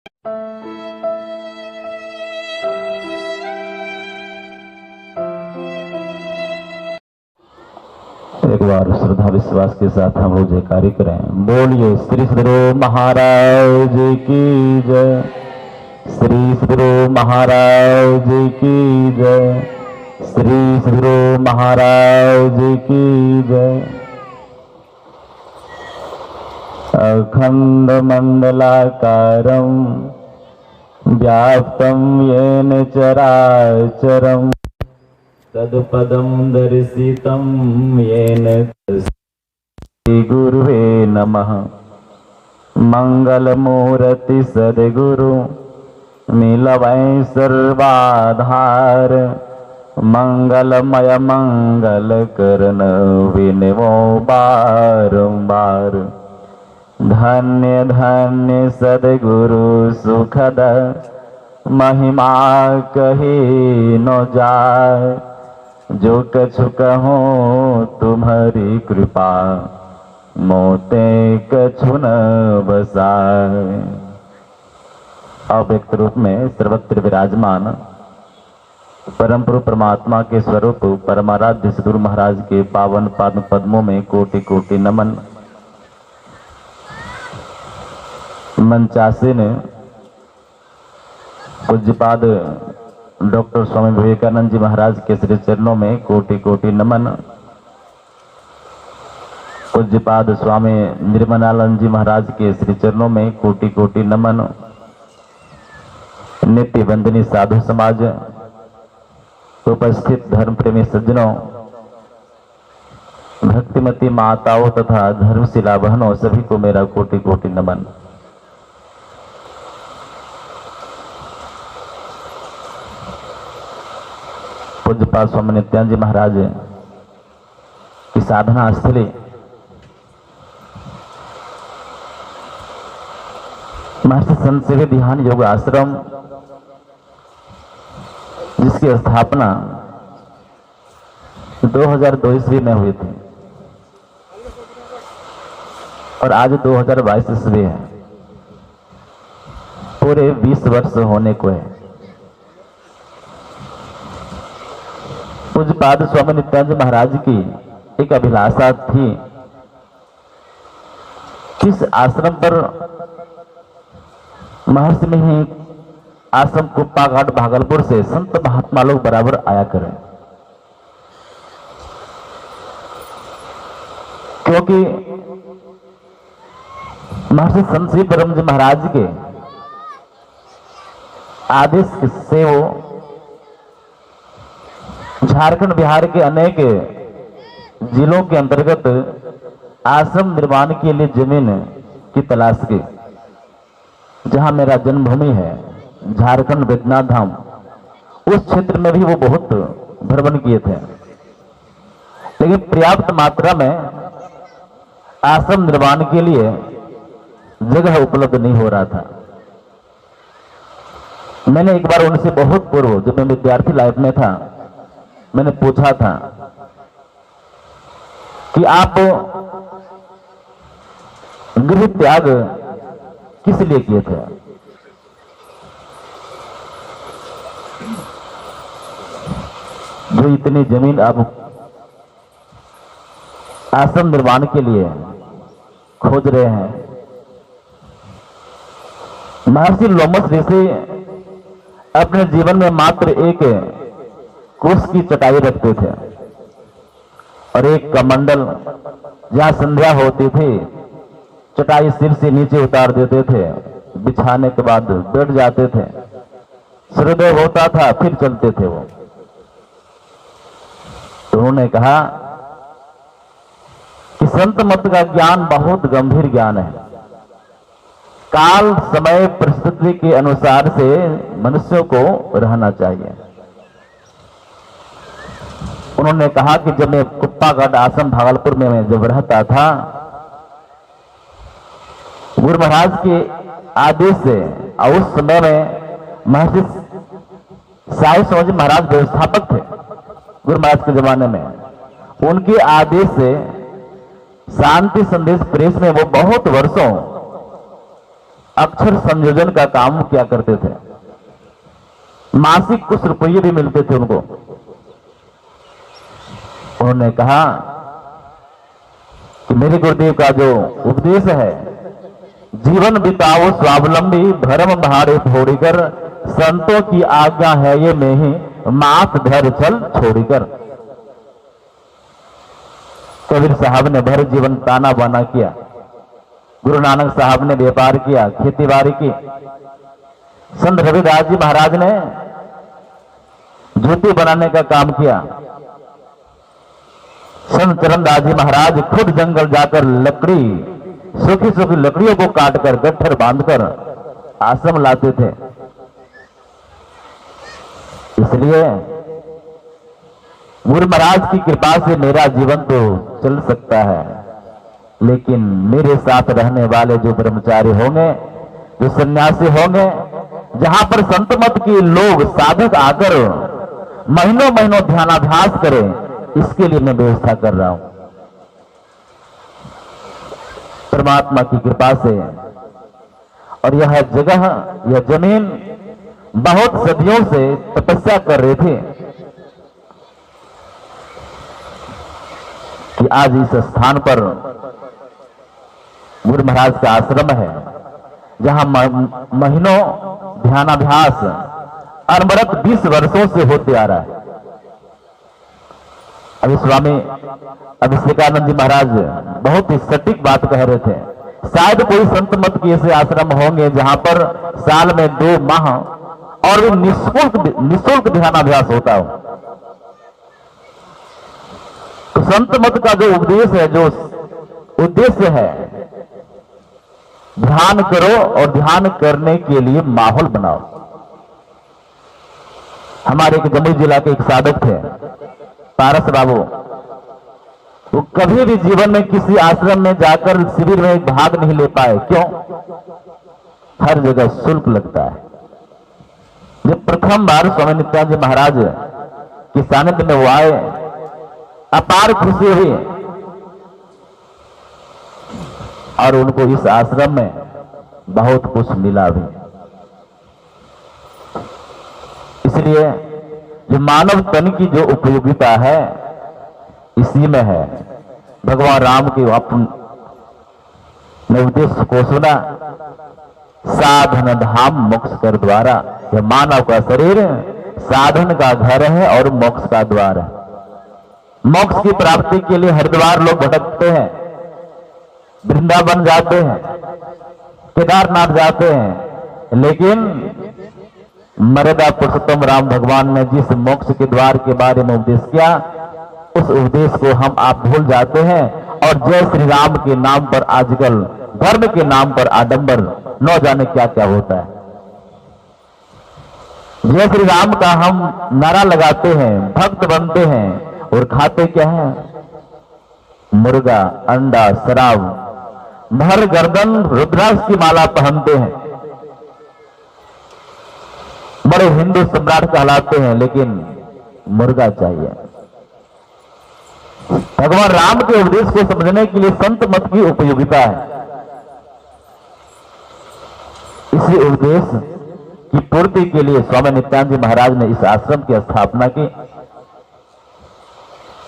एक बार श्रद्धा विश्वास के साथ हम लोग जयकारी करें। बोलिए श्री सदगुरु महाराज की जय, श्री सदगुरु महाराज की जय, श्री सदगुरु महाराज की जय। अखंड मंडलाकारं व्याप्तं येन चराचरम् तत्पदं दर्शितं येन तस्मै गुरुवे नमः। मंगलमूर्ति सद्गुरु मिलवै सर्वाधार, मंगलमय मंगल करन विनवो बारंबार। धन्य धन्य सद्गुरु सुखद महिमा कही न जाय, जो कछु कहो तुम्हारी कृपा मोते कछु न बसाए। अव्यक्त रूप में सर्वत्र विराजमान परम पुरुष परमात्मा के स्वरूप परमाराध्य सद्गुरु महाराज के पावन पाद पद्मों में कोटि कोटि नमन। मंचासीन पूज्यपाद डॉक्टर स्वामी विवेकानंद जी महाराज के श्री चरणों में कोटि कोटि नमन। पूज्यपाद स्वामी निर्मलानंद जी महाराज के श्री चरणों में कोटि कोटि नमन। नित्य वंदनी साधु समाज, उपस्थित धर्म प्रेमी सज्जनों, भक्तिमती माताओं तथा धर्मशिला बहनों, सभी को मेरा कोटि कोटि नमन। पूज्यपाद स्वामी नित्यानंद जी महाराज की साधना स्थली महर्षि संत सेवी ध्यान योग आश्रम, जिसकी स्थापना 2002 ईस्वी में हुई थी और आज 2022 ईस्वी है। पूरे 20 वर्ष होने को है। पूज्यपाद स्वामी नित्यानंद महाराज की एक अभिलाषा थी, किस आश्रम पर महर्षि में ही आश्रम कुप्पा घाट भागलपुर से संत महात्मा लोग बराबर आया करें, क्योंकि महर्षि संत श्री ब्रह्म जी महाराज के आदेश से वो झारखंड बिहार के अनेक जिलों के अंतर्गत आश्रम निर्माण के लिए जमीन की तलाश की। जहां मेरा जन्मभूमि है झारखंड वैद्यनाथ धाम, उस क्षेत्र में भी वो बहुत भ्रमण किए थे, लेकिन पर्याप्त मात्रा में आश्रम निर्माण के लिए जगह उपलब्ध नहीं हो रहा था। मैंने एक बार उनसे बहुत पूर्व, जब मैं विद्यार्थी लाइफ में था, मैंने पूछा था कि आप गृह त्याग किस लिए किए थे? जो इतनी जमीन आप आश्रम निर्माण के लिए खोज रहे हैं। महर्षि लोमस ऋषि अपने जीवन में मात्र एक कुश की चटाई रखते थे और एक कमंडल, जहां संध्या होती थी चटाई सिर से नीचे उतार देते थे, बिछाने के बाद बैठ जाते थे, सूर्योदय होता था फिर चलते थे वो। तो उन्होंने कहा कि संत मत का ज्ञान बहुत गंभीर ज्ञान है। काल समय परिस्थिति के अनुसार से मनुष्यों को रहना चाहिए। उन्होंने कहा कि जब मैं कुप्पागढ़ आश्रम भागलपुर में मैं जब रहता था, गुरु महाराज के आदेश से, और उस समय में महर्षि साहिब स्वामी महाराज व्यवस्थापक थे गुरु महाराज के जमाने में, उनके आदेश से शांति संदेश प्रेस में वो बहुत वर्षों अक्षर संयोजन का काम किया करते थे। मासिक कुछ रुपये भी मिलते थे उनको। उन्होंने कहा कि मेरे गुरुदेव का जो उपदेश है, जीवन बिताओ स्वावलंबी, धर्म भाड़े छोड़कर, संतों की आज्ञा है ये में ही, माथ धर चल छोड़कर। कबीर साहब ने भर जीवन ताना बाना किया। गुरु नानक साहब ने व्यापार किया, खेती बाड़ी की। संत रविदास जी महाराज ने जूती बनाने का काम किया। संत चरणदास जी महाराज खुद जंगल जाकर लकड़ी, सूखी सूखी लकड़ियों को काटकर गट्ठर बांधकर आश्रम लाते थे। इसलिए गुरु महाराज की कृपा से मेरा जीवन तो चल सकता है, लेकिन मेरे साथ रहने वाले जो ब्रह्मचारी होंगे, जो सन्यासी होंगे, जहां पर संत मत के लोग साधक आकर महीनों महीनों ध्यानाभ्यास करें, इसके लिए मैं व्यवस्था कर रहा हूं। परमात्मा की कृपा से। और यह जगह, यह जमीन बहुत सदियों से तपस्या कर रहे थे कि आज इस स्थान पर गुरु महाराज का आश्रम है, जहां महीनों ध्यानाभ्यास अनवरत 20 वर्षों से होते आ रहा है। अभी स्वामी अभिषेकानंद जी महाराज बहुत ही सटीक बात कह रहे थे। शायद कोई संत मत के ऐसे आश्रम होंगे जहां पर साल में 2 माह और भी निःशुल्क ध्यानाभ्यास होता हो। तो संत मत का जो उपदेश है, जो उद्देश्य है, ध्यान करो और ध्यान करने के लिए माहौल बनाओ। हमारे एक जमुई जिला के एक साधक थे, पारस बाबू। वो कभी भी जीवन में किसी आश्रम में जाकर शिविर में भाग नहीं ले पाए। क्यों? हर जगह शुल्क लगता है। जब प्रथम बार स्वामी नित्यानंद जी महाराज के सानिध्य में वो आए, अपार खुशी हुई और उनको इस आश्रम में बहुत कुछ मिला भी। इसलिए जो मानव तन की जो उपयोगिता है, इसी में है। भगवान राम के अपने उद्देश्य को सुना, साधन धाम मोक्ष कर द्वारा। यह मानव का शरीर साधन का घर है और मोक्ष का द्वार है। मोक्ष की प्राप्ति के लिए हरिद्वार लोग भटकते हैं, वृंदावन जाते हैं, केदारनाथ जाते हैं, लेकिन मर्यादा पुरुषोत्तम राम भगवान ने जिस मोक्ष के द्वार के बारे में उपदेश किया, उस उपदेश को हम आप भूल जाते हैं और जय श्री राम के नाम पर आजकल धर्म के नाम पर आडंबर न जाने क्या क्या होता है। जय श्री राम का हम नारा लगाते हैं, भक्त बनते हैं और खाते क्या है? मुर्गा, अंडा, शराब, भर गर्दन रुद्राक्ष की माला पहनते हैं, बड़े हिंदू सम्राट कहलाते हैं, लेकिन मुर्गा चाहिए। भगवान राम के उपदेश को समझने के लिए संत मत की उपयोगिता है। इसी उपदेश की पूर्ति के लिए स्वामी नित्यानंद जी महाराज ने इस आश्रम की स्थापना की।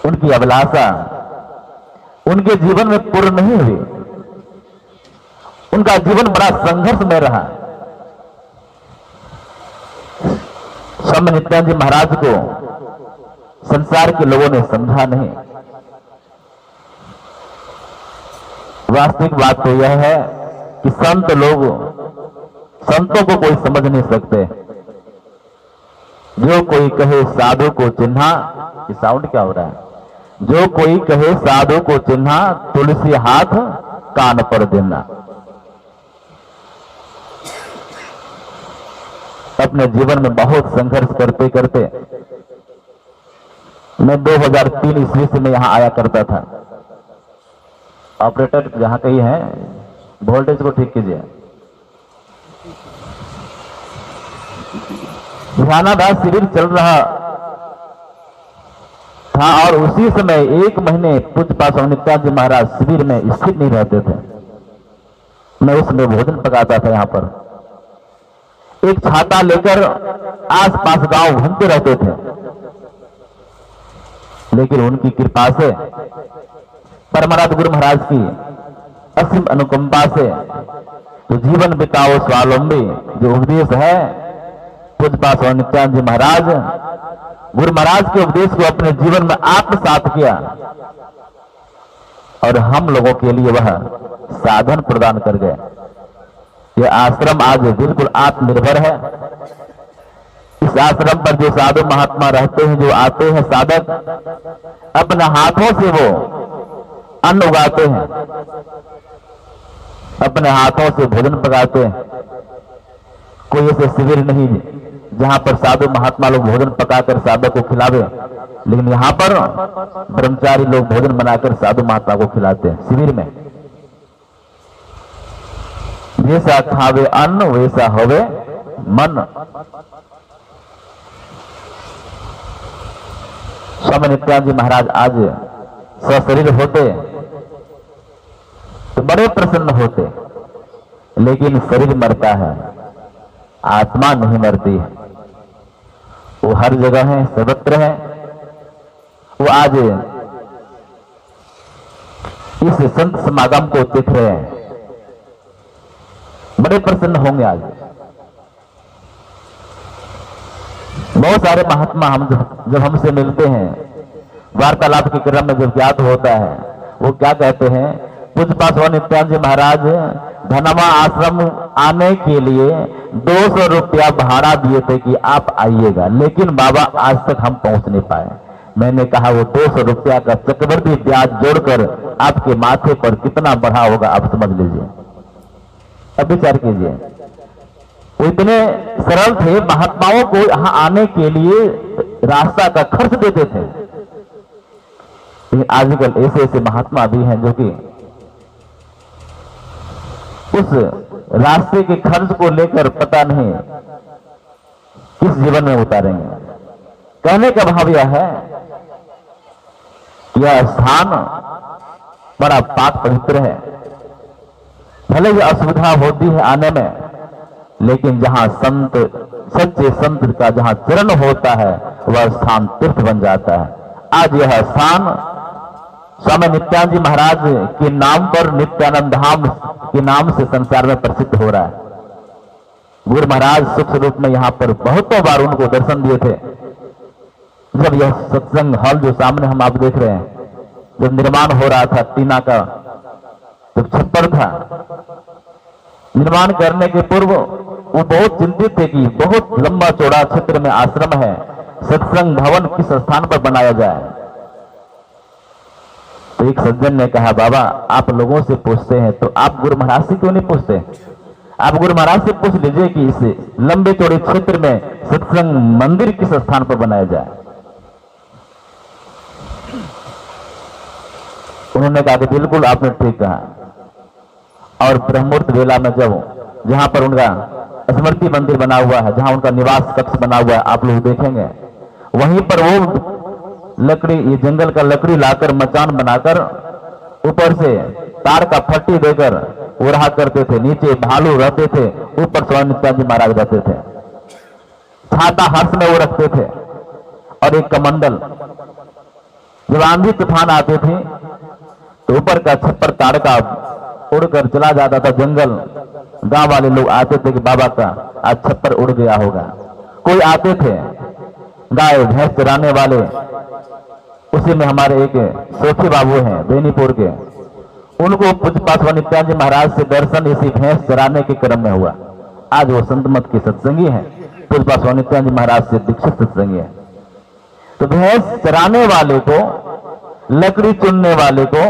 उनकी अभिलाषा उनके जीवन में पूर्ण नहीं हुई। उनका जीवन बड़ा संघर्ष में रहा। स्वामी नित्यानंद जी महाराज को संसार के लोगों ने समझा नहीं। वास्तविक बात तो यह है कि संतों को कोई समझ नहीं सकते। जो कोई कहे साधु को चिन्हा, ये साउंड क्या हो रहा है? जो कोई कहे साधु को चिन्हा, तुलसी हाथ कान पर देना। अपने जीवन में बहुत संघर्ष करते करते मैं 2003 ईस्वी से मैं यहां आया करता था। ऑपरेटर जहां कहीं है, वोल्टेज को ठीक कीजिए। ध्यानाभ्यास शिविर चल रहा था और उसी समय 1 महीने पूज्य स्वामी नित्यानंद जी महाराज शिविर में स्थित नहीं रहते थे। मैं उसमें भोजन पकाता था। यहाँ पर एक छाता लेकर आसपास गांव घूमते रहते थे, लेकिन उनकी कृपा से, परमाराध गुरु महाराज की असीम अनुकंपा से, तो जीवन बिताओ स्वावलंबी जो उपदेश है पूज्य स्वामी नित्यानंद जी महाराज, गुरु महाराज के उपदेश को अपने जीवन में आत्मसात किया और हम लोगों के लिए वह साधन प्रदान कर गए। यह आश्रम आज बिल्कुल आत्मनिर्भर है। इस आश्रम पर जो साधु महात्मा रहते हैं, जो आते हैं साधक, अपने हाथों से वो अन्न उगाते हैं, अपने हाथों से भोजन पकाते हैं। कोई ऐसे शिविर नहीं जहां पर साधु महात्मा लोग भोजन पकाकर साधक को खिलावे, लेकिन यहाँ पर ब्रह्मचारी लोग भोजन बनाकर साधु महात्मा को खिलाते हैं शिविर में। जैसा खावे अन्न वैसा होवे मन। स्वामी नित्यानंद जी महाराज आज सशरीर होते तो बड़े प्रसन्न होते, लेकिन शरीर मरता है, आत्मा नहीं मरती। वो हर जगह है, सर्वत्र है। वो आज इस संत समागम को देख रहे हैं, बड़े प्रसन्न होंगे। आज बहुत सारे महात्मा हम जब हमसे मिलते हैं, वार्तालाप के क्रम में जब ज्ञात होता है, वो क्या कहते हैं, पूज्य स्वामी नित्यानंद जी महाराज धनमा आश्रम आने के लिए 200 रुपया भाड़ा दिए थे कि आप आइएगा, लेकिन बाबा आज तक हम पहुंच नहीं पाए। मैंने कहा वो 200 रुपया का चक्रवृद्धि ब्याज जोड़कर आपके माथे पर कितना बढ़ा होगा आप समझ लीजिए। अब विचार कीजिए, वो इतने सरल थे, महात्माओं को यहां आने के लिए रास्ता का खर्च देते थे। आजकल ऐसे ऐसे महात्मा भी हैं जो कि उस रास्ते के खर्च को लेकर पता नहीं किस जीवन में उतारेंगे। कहने का भाव यह है कि यह स्थान बड़ा पाक पवित्र है। भले ही असुविधा होती है आने में, लेकिन जहां संत, सच्चे संत का जहां चरण होता है, वह स्थान तीर्थ बन जाता है। आज यह स्थान स्वामी नित्यानंद जी महाराज के नाम पर, नित्यानंद धाम के नाम से संसार में प्रसिद्ध हो रहा है। गुरु महाराज सूक्ष्म रूप में यहाँ पर बहुतों बार उनको दर्शन दिए थे। जब यह सत्संग हॉल जो सामने हम आप देख रहे हैं, जब निर्माण हो रहा था, टीना का जब छप्पर था, निर्माण करने के पूर्व वो बहुत चिंतित थे कि बहुत लंबा चौड़ा क्षेत्र में आश्रम है, सत्संग भवन किस स्थान पर बनाया जाए। तो एक सज्जन ने कहा, बाबा आप लोगों से पूछते हैं तो आप गुरु महाराज से क्यों नहीं पूछते? आप गुरु महाराज से पूछ लीजिए कि इस लंबे चौड़े क्षेत्र में सत्संग मंदिर किस स्थान पर बनाया जाए। उन्होंने कहा कि बिल्कुल आपने ठीक कहा। और ब्रह्ममुहूर्त वेला में जब जहां पर उनका स्मृति मंदिर बना हुआ है, जहां उनका निवास कक्ष बना हुआ है, आप लोग देखेंगे, वहीं पर वो लकड़ी, ये जंगल का लकड़ी लाकर मचान बनाकर ऊपर से तार का फट्टी देकर वो रहा करते थे। नीचे भालू रहते थे, ऊपर स्वामी नित्यानंद जी महाराज रहते थे। छाता हर्ष में वो रखते थे और एक कमंडल। जब आंधी तूफान आते थे तो ऊपर का छप्पर तार का उड़कर चला जाता था जंगल। गांव वाले लोग आते थे कि बाबा का आज छप्पर उड़ गया होगा। कोई आते थे गाय भैंस चराने वाले, उसी में हमारे एक सोखी बाबू हैं बेनीपुर के, उनको पूज्य स्वामी नित्यानंद जी महाराज से दर्शन इसी भैंस चराने के क्रम में हुआ। आज वो संत मत के सत्संगी हैं, पूज्य स्वामी नित्यानंद जी महाराज से दीक्षित सत्संगी है। तो भैंस चराने वाले को, लकड़ी चुनने वाले को,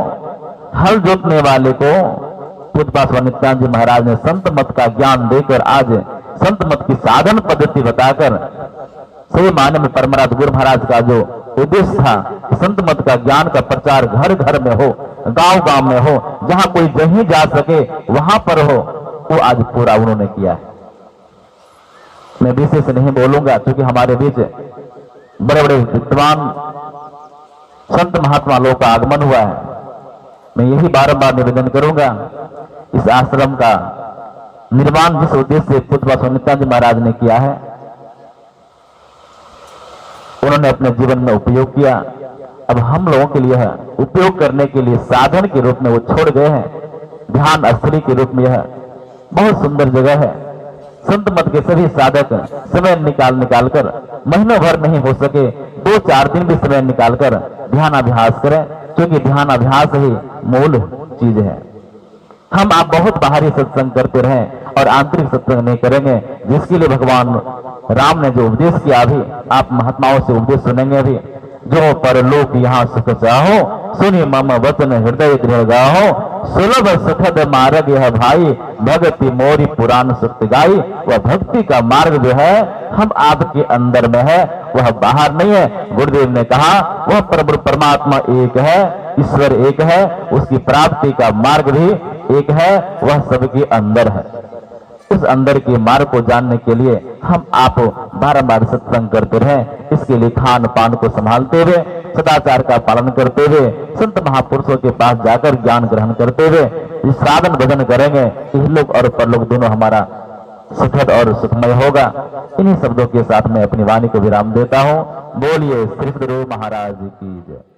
हल जोतने वाले को पूज्य स्वामी नित्यानंद जी महाराज ने संत मत का ज्ञान देकर, आज संत मत की साधन पद्धति बताकर, सही माने में परमाराध गुरु महाराज का जो उद्देश्य था, संत मत का ज्ञान का प्रचार घर घर में हो, गांव गांव में हो, जहां कोई नहीं जा सके वहां पर हो, वो आज पूरा उन्होंने किया है। मैं विशेष नहीं बोलूंगा क्योंकि हमारे बीच बड़े बड़े विद्वान संत महात्मा लोगों का आगमन हुआ है। मैं यही बारंबार निवेदन करूंगा इस आश्रम का निर्माण जिस उद्देश्य से पूज्य स्वामी महाराज ने किया है, उन्होंने अपने जीवन में उपयोग किया। अब हम लोगों के लिए उपयोग करने के लिए साधन के रूप में वो छोड़ गए हैं। ध्यान स्थली के रूप में यह बहुत सुंदर जगह है। संत मत के सभी साधक समय निकाल कर, महीनों भर नहीं हो सके 2-4 दिन भी समय निकालकर ध्यान अभ्यास करें, क्योंकि ध्यान अभ्यास ही मूल चीज है। हम आप बहुत बाहरी सत्संग करते रहें और आंतरिक सत्संग नहीं करेंगे, जिसके लिए भगवान राम ने जो उपदेश किया, अभी आप महात्माओं से उपदेश सुनेंगे। अभी जो परलोक यहाँ सुख चाहो, सुनी मम वचन हृदय दृढ़ गाहो, सुलभ सुखद मार्ग यह भाई, भक्ति मोरी पुराण सुक्त गाई। वह भक्ति का मार्ग जो है हम आपके अंदर में है, वह बाहर नहीं है। गुरुदेव ने कहा वह प्रभु परमात्मा एक है, ईश्वर एक है, उसकी प्राप्ति का मार्ग भी एक है, वह सबके अंदर है। उस अंदर के मार्ग को जानने के लिए हम आप बारंबार सत्संग करते रहें। इसके लिए खान पान को संभालते हुए, सदाचार का पालन करते हुए, संत महापुरुषों के पास जाकर ज्ञान ग्रहण करते हुए साधन भजन करेंगे, इहलोक और परलोक दोनों हमारा सुखद और सुखमय होगा। इन्हीं शब्दों के साथ मैं अपनी वाणी को विराम देता हूँ। बोलिए श्री गुरु महाराज की जय।